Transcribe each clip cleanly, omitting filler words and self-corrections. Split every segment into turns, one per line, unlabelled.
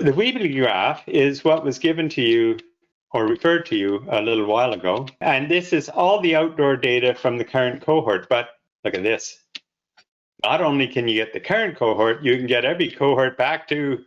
The Weebly graph is what was given to you or referred to you a little while ago. And this is all the outdoor data from the current cohort. But look at this. Not only can you get the current cohort, you can get every cohort back to,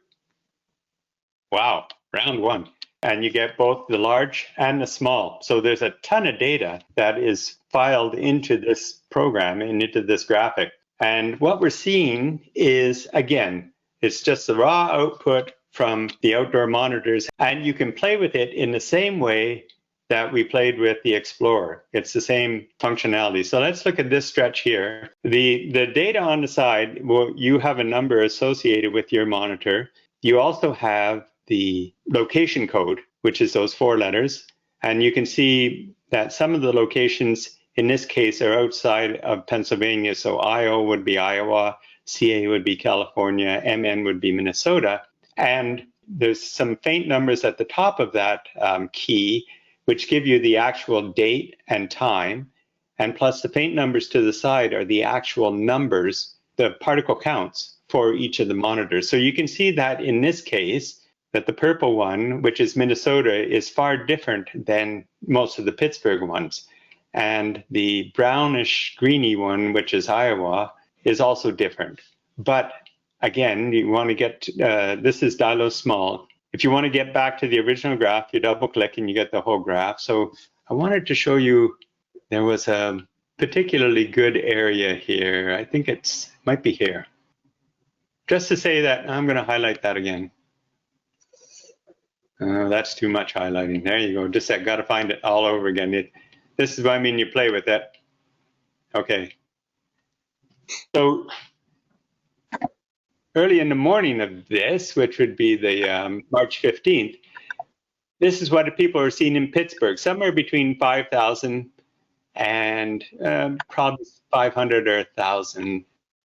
wow, round one. And you get both the large and the small. So there's a ton of data that is filed into this program and into this graphic. And what we're seeing is, again, it's just the raw output from the outdoor monitors, and you can play with it in the same way that we played with the Explorer. It's the same functionality. So let's look at this stretch here. The data on the side, well, you have a number associated with your monitor. You also have the location code, which is those 4 letters. And you can see that some of the locations in this case are outside of Pennsylvania. So IO would be Iowa, CA would be California, MN would be Minnesota. And there's some faint numbers at the top of that key, which give you the actual date and time. And plus the faint numbers to the side are the actual numbers, the particle counts for each of the monitors. So you can see that in this case, that the purple one, which is Minnesota, is far different than most of the Pittsburgh ones. And the brownish greeny one, which is Iowa, is also different. But again, you want to get, this is Dylos small. If you want to get back to the original graph, you double click and you get the whole graph. So I wanted to show you, there was a particularly good area here. I think it might be here. Just to say that, I'm going to highlight that again. That's too much highlighting. There you go. Just I got to find it all over again. This is what I mean, you play with it. Okay. So early in the morning of this, which would be the March 15th, this is what people are seeing in Pittsburgh, somewhere between 5,000 and probably 500 or 1,000,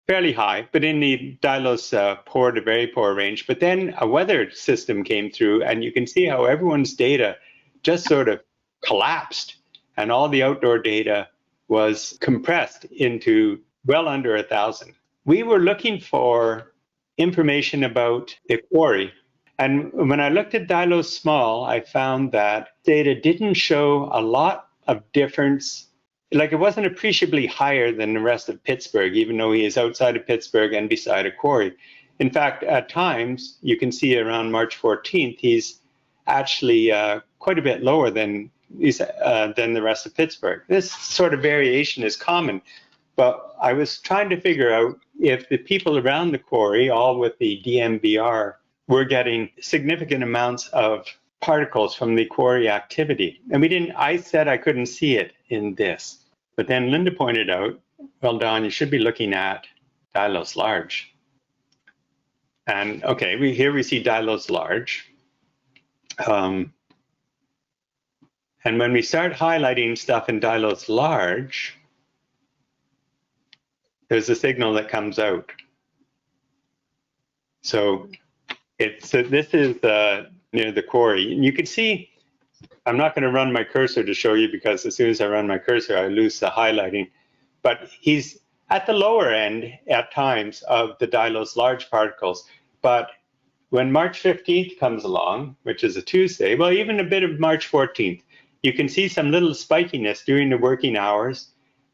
fairly high, but in the Dylos poor to very poor range. But then a weather system came through, and you can see how everyone's data just sort of collapsed, and all the outdoor data was compressed into well under 1,000. We were looking for information about the quarry. And when I looked at Dylos Small, I found that data didn't show a lot of difference. Like it wasn't appreciably higher than the rest of Pittsburgh, even though he is outside of Pittsburgh and beside a quarry. In fact, at times, you can see around March 14th, he's actually quite a bit lower than the rest of Pittsburgh. This sort of variation is common. But I was trying to figure out if the people around the quarry, all with the DMBR, were getting significant amounts of particles from the quarry activity. And I said I couldn't see it in this. But then Linda pointed out, well, Don, you should be looking at Dylos Large. And okay, here we see Dylos Large. And when we start highlighting stuff in Dylos Large, there's a signal that comes out. So this is near the quarry. And you can see, I'm not going to run my cursor to show you because as soon as I run my cursor, I lose the highlighting. But he's at the lower end at times of the Dylos Large particles. But when March 15th comes along, which is a Tuesday, well, even a bit of March 14th, you can see some little spikiness during the working hours.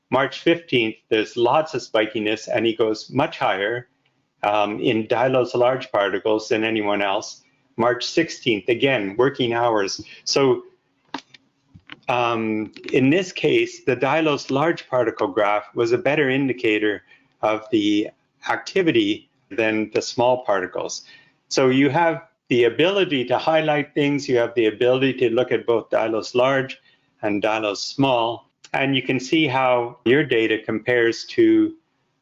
March 15th, there's lots of spikiness, and he goes much higher in Dylos Large particles than anyone else. March 16th, again, working hours. So in this case, the Dylos Large particle graph was a better indicator of the activity than the small particles. So you have the ability to highlight things, you have the ability to look at both Dylos Large and Dylos Small, and you can see how your data compares to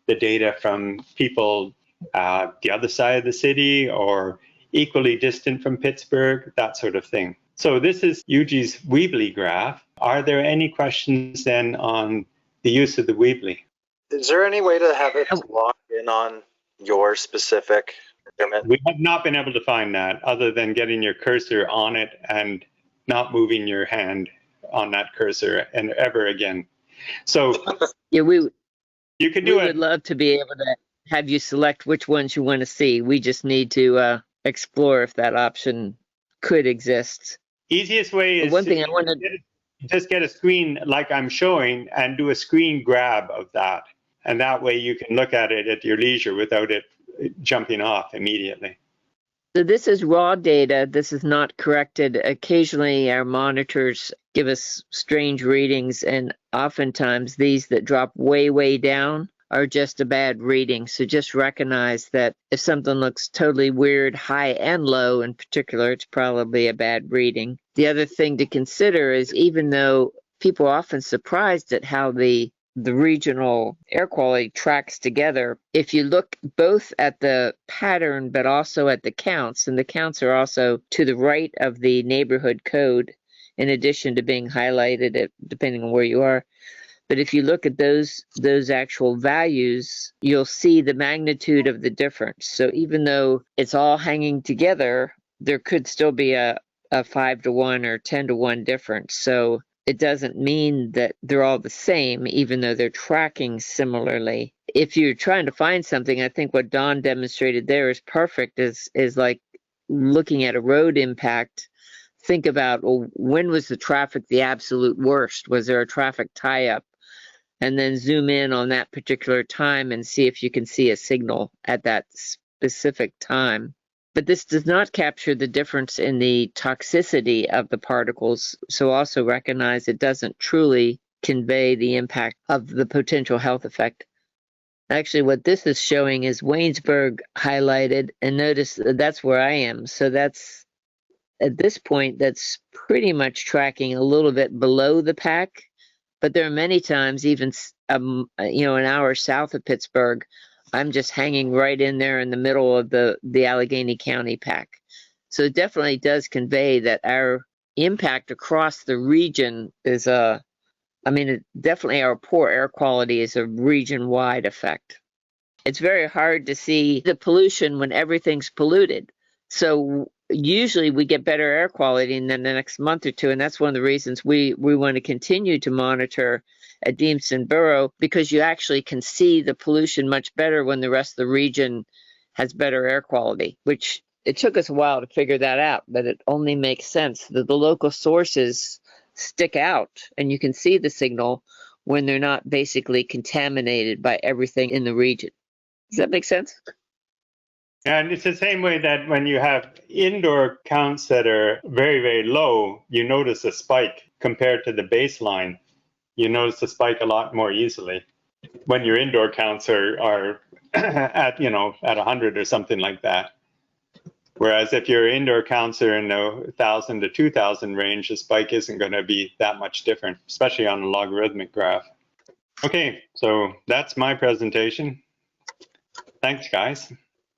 the data from people the other side of the city or equally distant from Pittsburgh, that sort of thing. So this is Yuji's Weebly graph. Are there any questions then on the use of the Weebly?
Is there any way to have it logged in on your specific instrument?
We have not been able to find that other than getting your cursor on it and not moving your hand on that cursor and ever again. So
yeah,
you can do it.
We would love to be able to have you select which ones you want to see. We just need to explore if that option could exist.
Easiest way
But
is
one
to
thing I wanted,
just get a screen like I'm showing and do a screen grab of that. And that way you can look at it at your leisure without it jumping off immediately.
so this is raw data. This is not corrected. Occasionally our monitors give us strange readings, and oftentimes these that drop way, way down are just a bad reading. So just recognize that if something looks totally weird, high and low in particular, it's probably a bad reading. The other thing to consider is, even though people are often surprised at how the regional air quality tracks together, if you look both at the pattern but also at the counts, and the counts are also to the right of the neighborhood code in addition to being highlighted depending on where you are. But if you look at those actual values, you'll see the magnitude of the difference. So even though it's all hanging together, there could still be a 5-to-1 or 10-to-1 difference. So it doesn't mean that they're all the same, even though they're tracking similarly. If you're trying to find something, I think what Don demonstrated there is perfect, is like looking at a road impact. Think about, well, when was the traffic the absolute worst? Was there a traffic tie-up? And then zoom in on that particular time and see if you can see a signal at that specific time. But this does not capture the difference in the toxicity of the particles, so also recognize it doesn't truly convey the impact of the potential health effect. Actually, what this is showing is Waynesburg highlighted, and notice that's where I am. So that's, at this point, that's pretty much tracking a little bit below the pack. But there are many times, even an hour south of Pittsburgh, I'm just hanging right in there in the middle of the Allegheny County pack. So it definitely does convey that our impact across the region is definitely our poor air quality is a region-wide effect. It's very hard to see the pollution when everything's polluted. So usually we get better air quality in the next month or two, and that's one of the reasons we want to continue to monitor at Deemston Borough, because you actually can see the pollution much better when the rest of the region has better air quality, which it took us a while to figure that out, but it only makes sense that the local sources stick out and you can see the signal when they're not basically contaminated by everything in the region. Does that make sense?
And it's the same way that when you have indoor counts that are very, very low, you notice a spike compared to the baseline. You notice the spike a lot more easily when your indoor counts are at 100 or something like that. Whereas if your indoor counts are in the 1,000 to 2,000 range, the spike isn't going to be that much different, especially on a logarithmic graph. Okay, so that's my presentation. Thanks, guys.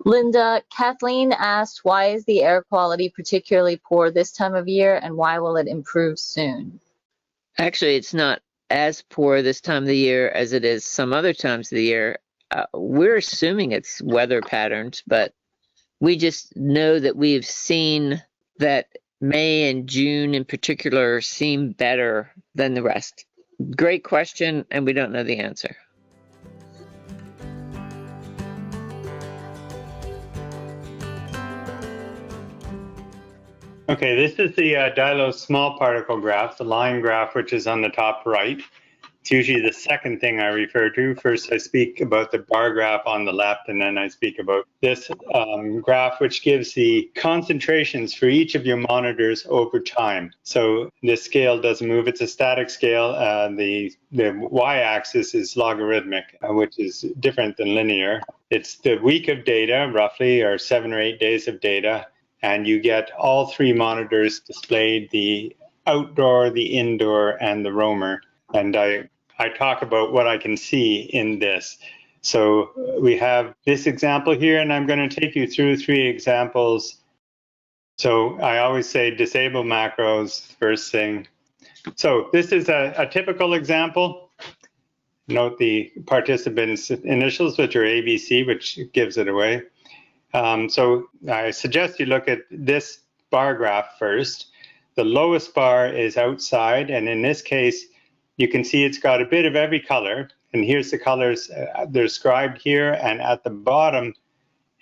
Linda, Kathleen asked, why is the air quality particularly poor this time of year, and why will it improve soon?
Actually, it's not as poor this time of the year as it is some other times of the year. We're assuming it's weather patterns, but we just know that we've seen that May and June in particular seem better than the rest. Great question, and we don't know the answer.
Okay, this is the Dylos small particle graph, the line graph, which is on the top right. It's usually the second thing I refer to. First, I speak about the bar graph on the left, and then I speak about this graph, which gives the concentrations for each of your monitors over time. So this scale doesn't move. It's a static scale. The y-axis is logarithmic, which is different than linear. It's the week of data, roughly, or 7 or 8 days of data. And you get all three monitors displayed, the outdoor, the indoor, and the roamer. And I talk about what I can see in this. So we have this example here, and I'm going to take you through 3 examples. So I always say disable macros first thing. So this is a typical example. Note the participant's initials, which are ABC, which gives it away. So I suggest you look at this bar graph first. The lowest bar is outside, and in this case, you can see it's got a bit of every color. And here's the colors they're described here, and at the bottom,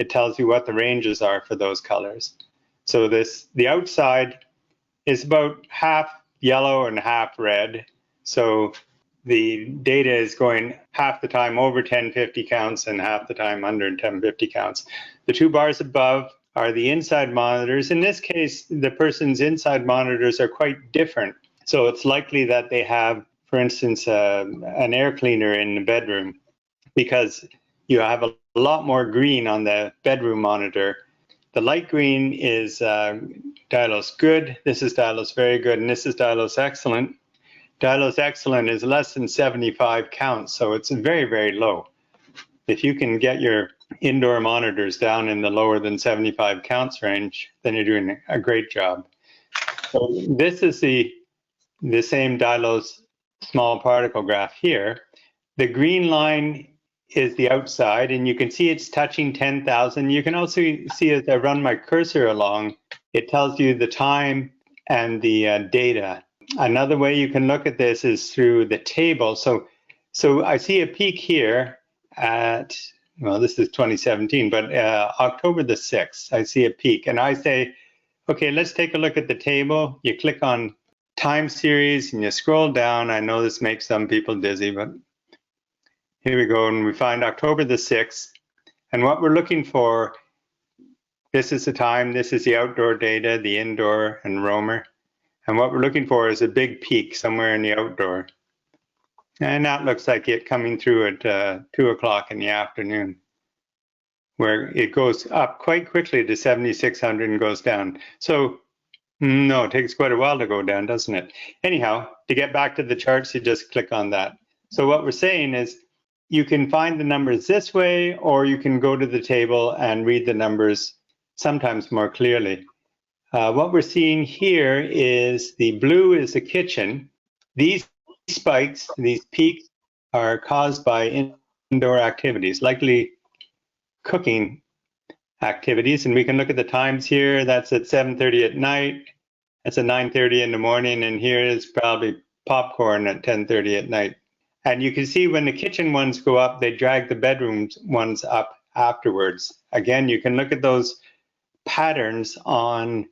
it tells you what the ranges are for those colors. So the outside is about half yellow and half red. So the data is going half the time over 1050 counts and half the time under 1050 counts. The two bars above are the inside monitors. In this case, the person's inside monitors are quite different. So it's likely that they have, for instance, an air cleaner in the bedroom, because you have a lot more green on the bedroom monitor. The light green is Dylos Good, this is Dylos Very Good, and this is Dylos Excellent. Dylos Excellent is less than 75 counts, so it's very, very low. If you can get your indoor monitors down in the lower than 75 counts range, then you're doing a great job. So this is the same Dylos small particle graph here. The green line is the outside, and you can see it's touching 10,000. You can also see as I run my cursor along, it tells you the time and the data. Another way you can look at this is through the table. So I see a peak here at, well, this is 2017, but October the 6th, I see a peak. And I say, okay, let's take a look at the table. You click on time series and you scroll down. I know this makes some people dizzy, but here we go, and we find October the 6th. And what we're looking for, this is the time, this is the outdoor data, the indoor and roamer. And what we're looking for is a big peak somewhere in the outdoor. And that looks like it coming through at 2 o'clock in the afternoon, where it goes up quite quickly to 7,600 and goes down. So no, it takes quite a while to go down, doesn't it? Anyhow, to get back to the charts, you just click on that. So what we're saying is, you can find the numbers this way, or you can go to the table and read the numbers sometimes more clearly. What we're seeing here is the blue is the kitchen. These spikes, these peaks, are caused by indoor activities, likely cooking activities. And we can look at the times here. That's at 7:30 at night. That's at 9:30 in the morning. And here is probably popcorn at 10:30 at night. And you can see when the kitchen ones go up, they drag the bedroom ones up afterwards. Again, you can look at those patterns on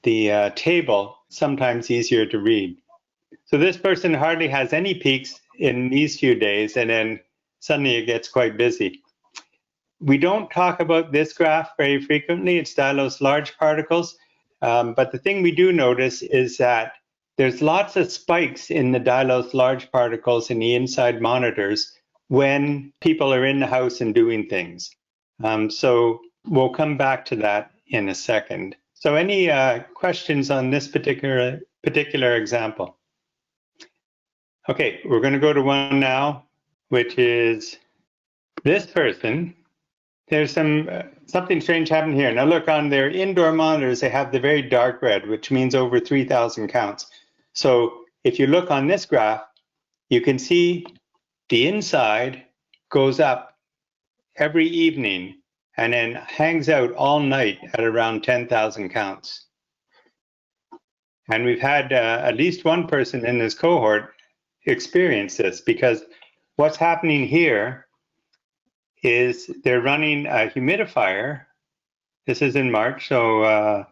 the table, sometimes easier to read. So this person hardly has any peaks in these few days, and then suddenly it gets quite busy. We don't talk about this graph very frequently. It's Dylos large particles. But the thing we do notice is that there's lots of spikes in the Dylos large particles in the inside monitors when people are in the house and doing things. So we'll come back to that in a second. So any questions on this particular example? Okay, we're going to go to one now, which is this person. There's something strange happened here. Now look, on their indoor monitors, they have the very dark red, which means over 3,000 counts. So if you look on this graph, you can see the inside goes up every evening and then hangs out all night at around 10,000 counts. And we've had at least one person in this cohort experience this, because what's happening here is they're running a humidifier. This is in March, so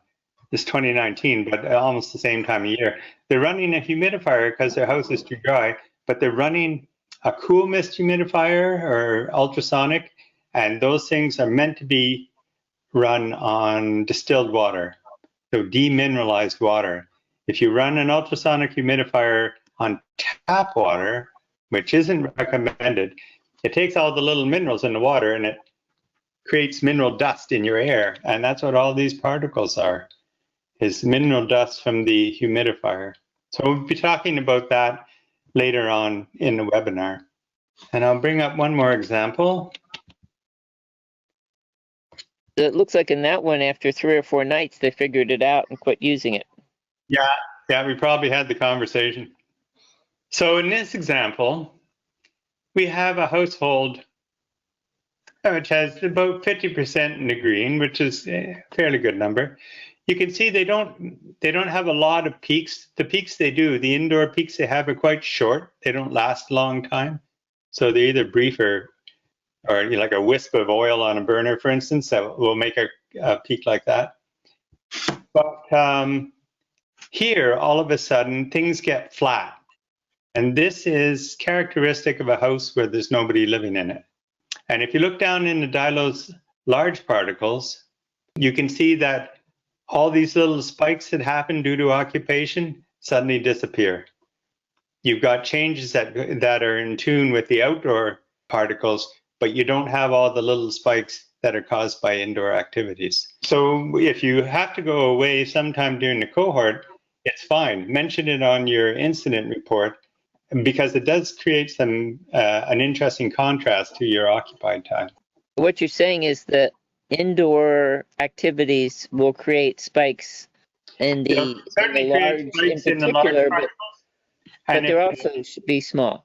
it's 2019, but almost the same time of year. They're running a humidifier because their house is too dry, but they're running a cool mist humidifier or ultrasonic, and those things are meant to be run on distilled water, so demineralized water. If you run an ultrasonic humidifier on tap water, which isn't recommended, it takes all the little minerals in the water and it creates mineral dust in your air, and that's what all these particles are, is mineral dust from the humidifier. So we'll be talking about that later on in the webinar. And I'll bring up one more example.
It looks like in that one, after 3 or 4 nights, they figured it out and quit using it.
Yeah, we probably had the conversation. So in this example, we have a household which has about 50% in the green, which is a fairly good number. You can see they don't have a lot of peaks. The peaks they do, the indoor peaks they have, are quite short. They don't last a long time. So they're either brief or or like a wisp of oil on a burner, for instance, that will make a peak like that. But here, all of a sudden, things get flat. And this is characteristic of a house where there's nobody living in it. And if you look down in the Dylos large particles, you can see that all these little spikes that happen due to occupation suddenly disappear. You've got changes that are in tune with the outdoor particles, but you don't have all the little spikes that are caused by indoor activities. So if you have to go away sometime during the cohort, it's fine. Mention it on your incident report, because it does create some an interesting contrast to your occupied time.
What you're saying is that indoor activities will create spikes in the,
certainly create spikes in the large particles.
But there also should be small.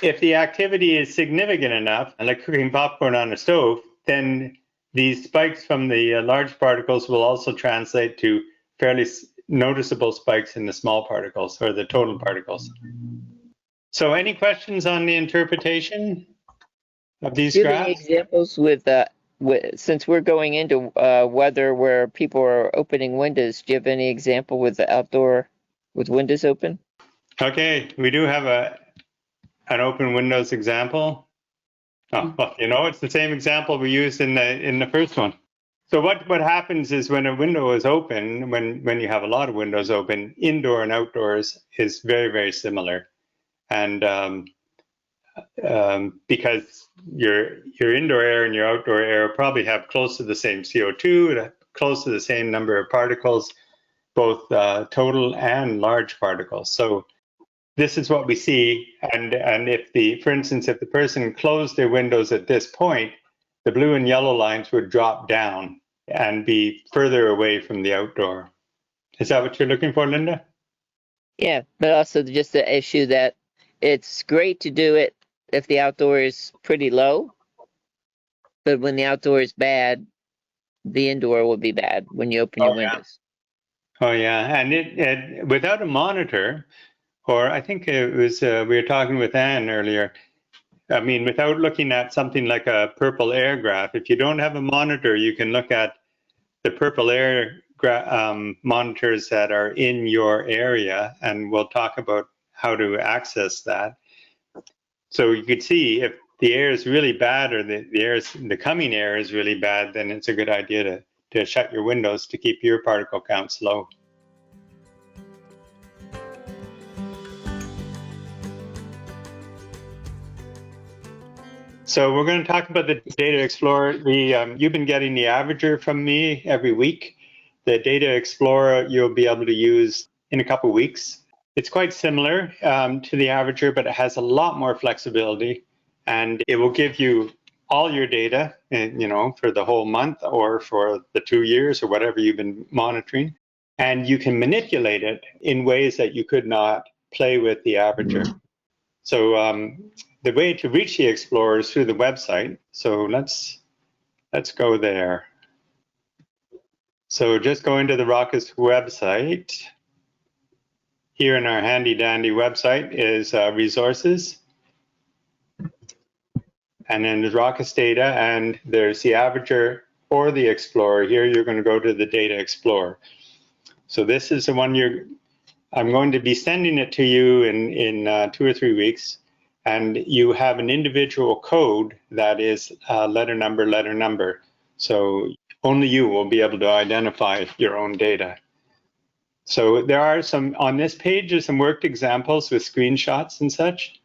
If the activity is significant enough, like cooking popcorn on a stove, then these spikes from the large particles will also translate to fairly noticeable spikes in the small particles or the total particles. So any questions on the interpretation of these
Do you have any
graphs?
examples with since we're going into weather where people are opening windows, do you have any example with the outdoor with windows open?
Okay, we do have an open windows example. Oh, well, you know, it's the same example we used in the first one. So what happens is when a window is open, when you have a lot of windows open, indoor and outdoors is very, very similar. And because your indoor air and your outdoor air probably have close to the same CO2, close to the same number of particles, both total and large particles. So this is what we see. And if for instance, if the person closed their windows at this point, the blue and yellow lines would drop down and be further away from the outdoor. Is that what you're looking for, Linda?
Yeah, but also just the issue that it's great to do it if the outdoor is pretty low, but when the outdoor is bad, the indoor will be bad when you open your windows.
Oh yeah, and it without a monitor, or I think it was we were talking with Anne earlier. I mean, without looking at something like a purple air graph, if you don't have a monitor, you can look at the purple air monitors that are in your area, and we'll talk about how to access that. So you could see if the air is really bad, or the coming air is really bad, then it's a good idea to shut your windows to keep your particle counts low. So we're going to talk about the Data Explorer. You've been getting the Averager from me every week. The Data Explorer you'll be able to use in a couple of weeks. It's quite similar to the Averager, but it has a lot more flexibility, and it will give you all your data, you know, for the whole month or for the 2 years or whatever you've been monitoring. And you can manipulate it in ways that you could not play with the Averager. So the way to reach the Explorer is through the website. So let's go there. So just go into the ROCIS website. Here in our handy dandy website is resources. And then there's ROCIS data, and there's the Averager or the Explorer. Here you're going to go to the Data Explorer. So this is the one I'm going to be sending it to you in 2 or 3 weeks. And you have an individual code that is letter number. So only you will be able to identify your own data. So there are on this page, there's some worked examples with screenshots and such.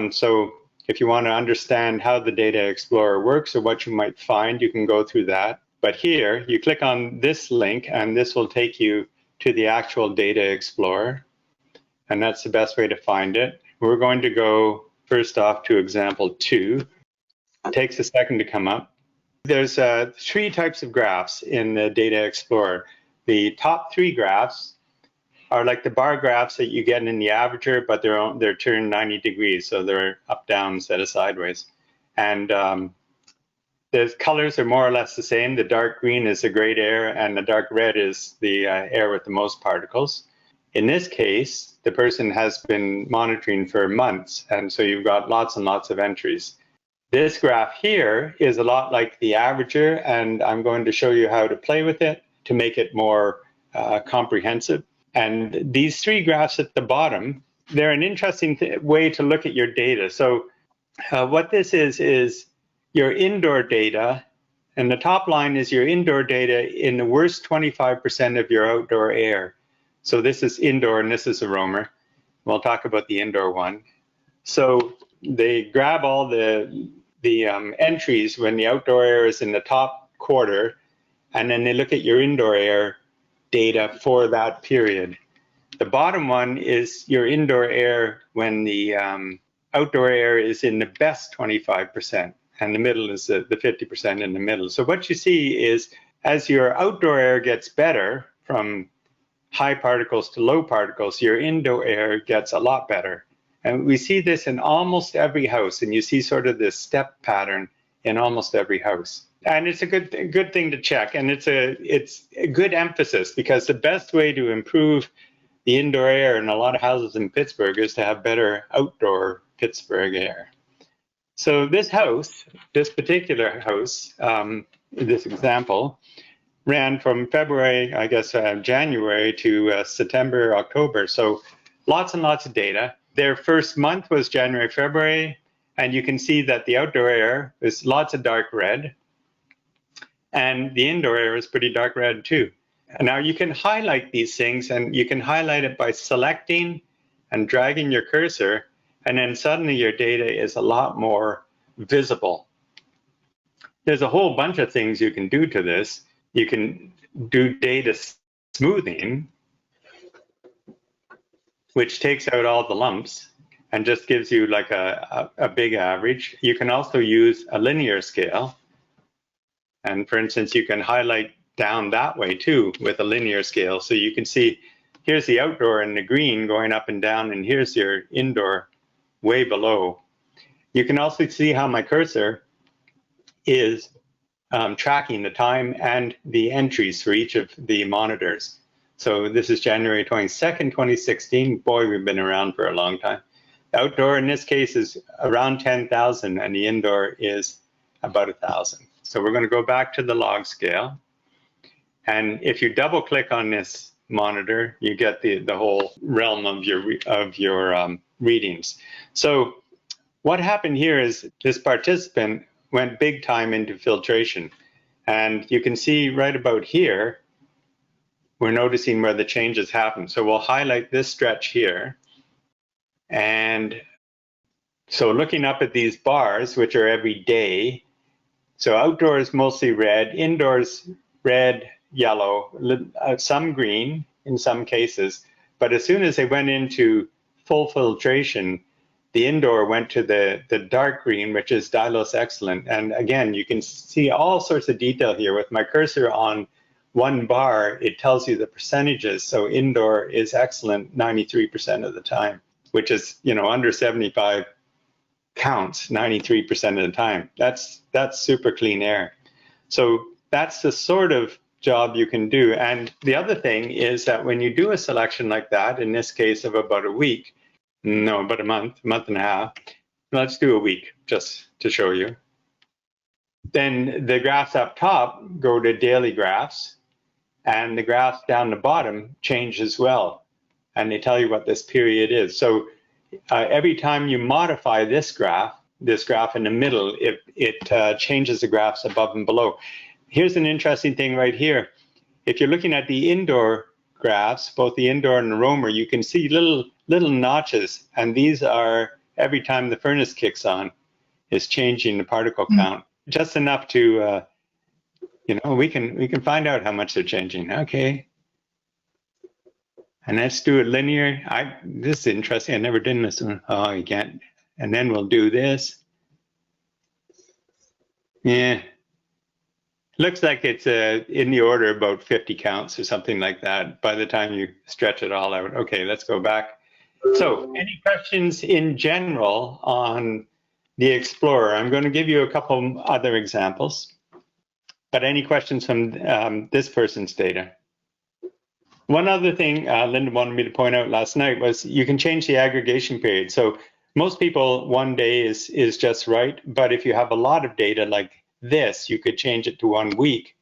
So if you want to understand how the Data Explorer works or what you might find, you can go through that. But here, you click on this link, and this will take you to the actual Data Explorer. And that's the best way to find it. We're going to go first off to example 2. It takes a second to come up. There's 3 types of graphs in the Data Explorer. The top 3 graphs are like the bar graphs that you get in the Averager, but they're turned 90 degrees, so they're up, down instead of sideways. And the colors are more or less the same. The dark green is the great air, and the dark red is the air with the most particles. In this case, the person has been monitoring for months, and so you've got lots and lots of entries. This graph here is a lot like the Averager, and I'm going to show you how to play with it to make it more comprehensive. And these three graphs at the bottom, they're an interesting way to look at your data. So what this is your indoor data, and the top line is your indoor data in the worst 25% of your outdoor air. So this is indoor and this is a roamer. We'll talk about the indoor one. So they grab all the entries when the outdoor air is in the top quarter, and then they look at your indoor air data for that period. The bottom one is your indoor air when the outdoor air is in the best 25%, and the middle is the 50% in the middle. So what you see is as your outdoor air gets better from high particles to low particles, your indoor air gets a lot better. And we see this in almost every house, and you see sort of this step pattern in almost every house. And it's a good thing to check, and it's a good emphasis, because the best way to improve the indoor air in a lot of houses in Pittsburgh is to have better outdoor Pittsburgh air. So this house, this particular house, this example, ran from February, I guess, January to September, October. So lots and lots of data. Their first month was January, February, and you can see that the outdoor air is lots of dark red, and the indoor air is pretty dark red too. Now you can highlight these things, and you can highlight it by selecting and dragging your cursor, and then suddenly your data is a lot more visible. There's a whole bunch of things you can do to this. You can do data smoothing, which takes out all the lumps and just gives you like a big average. You can also use a linear scale. And for instance, you can highlight down that way too with a linear scale. So you can see here's the outdoor in the green going up and down, and here's your indoor way below. You can also see how my cursor is tracking the time and the entries for each of the monitors. So this is January 22nd, 2016. Boy, we've been around for a long time. Outdoor in this case is around 10,000, and the indoor is about 1,000. So we're going to go back to the log scale. And if you double click on this monitor, you get the whole realm of your readings. So what happened here is this participant went big time into filtration. And you can see right about here, we're noticing where the changes happen. So we'll highlight this stretch here. And so looking up at these bars, which are every day, so outdoors mostly red, indoors red, yellow, some green in some cases. But as soon as they went into full filtration, the indoor went to the dark green, which is Dylos Excellent. And again, you can see all sorts of detail here. With my cursor on one bar, it tells you the percentages. So indoor is excellent 93% of the time, which is, under 75 counts 93% of the time. That's super clean air. So that's the sort of job you can do. And the other thing is that when you do a selection like that, in this case of about a week, no, about a month and a half, let's do a week just to show you. Then the graphs up top go to daily graphs, and the graphs down the bottom change as well. And they tell you what this period is. So every time you modify this graph in the middle, it changes the graphs above and below. Here's an interesting thing right here. If you're looking at the indoor graphs, both the indoor and the roamer, you can see little notches, and these are every time the furnace kicks on, is changing the particle count just enough to, we can find out how much they're changing. Okay. And let's do it linear. This is interesting. I never did this one. Oh, you can't. And then we'll do this. Yeah. Looks like it's in the order of about 50 counts or something like that by the time you stretch it all out. Okay, let's go back. So any questions in general on the Explorer? I'm going to give you a couple other examples, but any questions from this person's data? One other thing Linda wanted me to point out last night was you can change the aggregation period. So Most people, 1 day is just right. But if you have a lot of data like this, you could change it to 1 week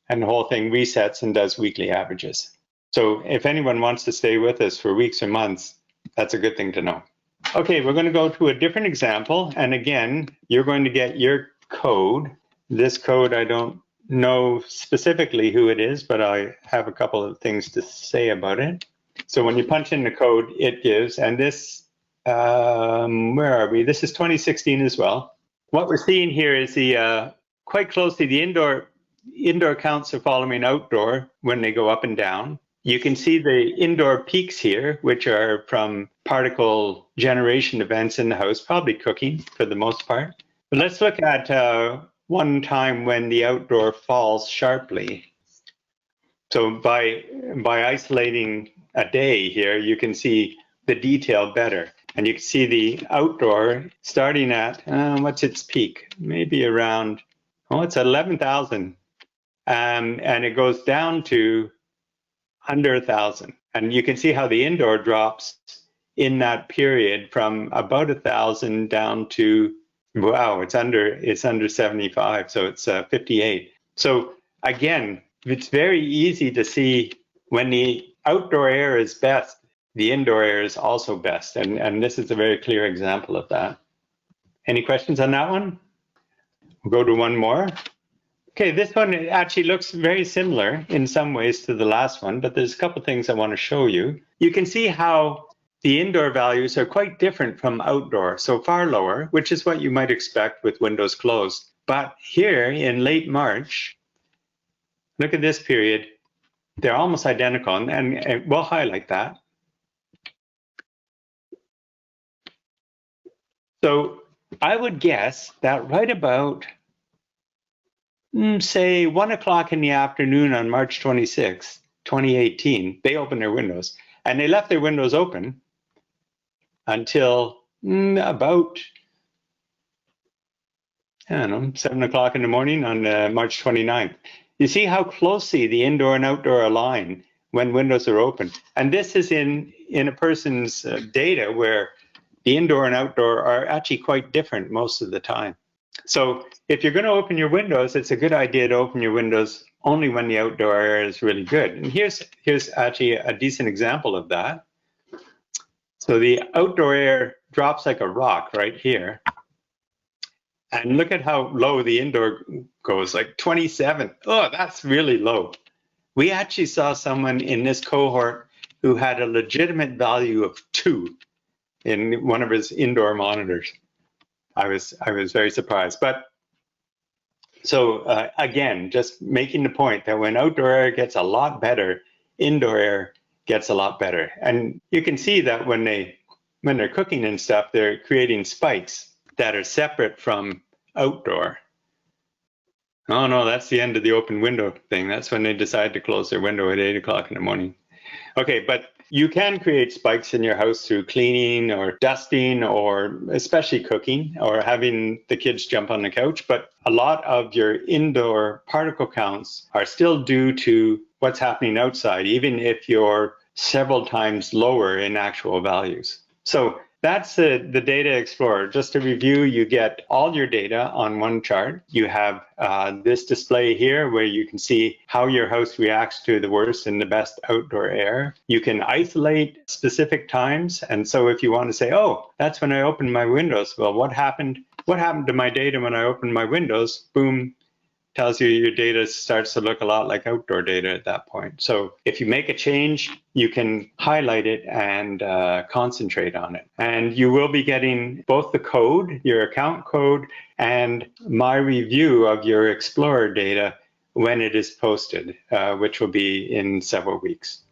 and the whole thing resets and does weekly averages. So if anyone wants to stay with us for weeks or months, that's a good thing to know. Okay, we're going to go to a different example. And again, you're going to get your code. This code, I don't know specifically who it is, but I have a couple of things to say about it. So when you punch in the code, it gives, and this, where are we? This is 2016 as well. What we're seeing here is the quite closely the indoor counts are following outdoor when they go up and down. You can see the indoor peaks here, which are from particle generation events in the house, probably cooking for the most part. But let's look at one time when the outdoor falls sharply. So by isolating a day here, you can see the detail better. And you can see the outdoor starting at, what's its peak? Maybe around, it's at 11,000. And it goes down to under 1,000. And you can see how the indoor drops in that period from about 1,000 down to, wow, it's under 75. So it's 58. So again, it's very easy to see when the outdoor air is best, the indoor air is also best. And this is a very clear example of that. Any questions on that one? We'll go to one more. Okay, this one actually looks very similar in some ways to the last one, but there's a couple things I want to show you. You can see how the indoor values are quite different from outdoor, so far lower, which is what you might expect with windows closed. But here in late March, look at this period, they're almost identical, and we'll highlight that. So I would guess that right about say 1 o'clock in the afternoon on March 26, 2018, they opened their windows, and they left their windows open until about, I don't know, 7 o'clock in the morning on March 29th. You see how closely the indoor and outdoor align when windows are open. And this is in a person's data where the indoor and outdoor are actually quite different most of the time. So if you're going to open your windows, it's a good idea to open your windows only when the outdoor air is really good. And here's actually a decent example of that. So the outdoor air drops like a rock right here. And look at how low the indoor goes, like 27. Oh, that's really low. We actually saw someone in this cohort who had a legitimate value of 2 in one of his indoor monitors. I was very surprised. But so again, just making the point that when outdoor air gets a lot better, indoor air gets a lot better. And you can see that when they're cooking and stuff, they're creating spikes that are separate from outdoor. Oh no, that's the end of the open window thing. That's when they decide to close their window at 8 o'clock in the morning. Okay, but you can create spikes in your house through cleaning or dusting, or especially cooking or having the kids jump on the couch. But a lot of your indoor particle counts are still due to what's happening outside, even if you're several times lower in actual values. So that's the Data Explorer. Just to review, you get all your data on one chart. You have this display here where you can see how your house reacts to the worst and the best outdoor air. You can isolate specific times. And so if you want to say, oh, that's when I opened my windows. Well, what happened to my data when I opened my windows? Boom. Tells you your data starts to look a lot like outdoor data at that point. So if you make a change, you can highlight it and concentrate on it. And you will be getting both the code, your account code, and my review of your Explorer data when it is posted, which will be in several weeks.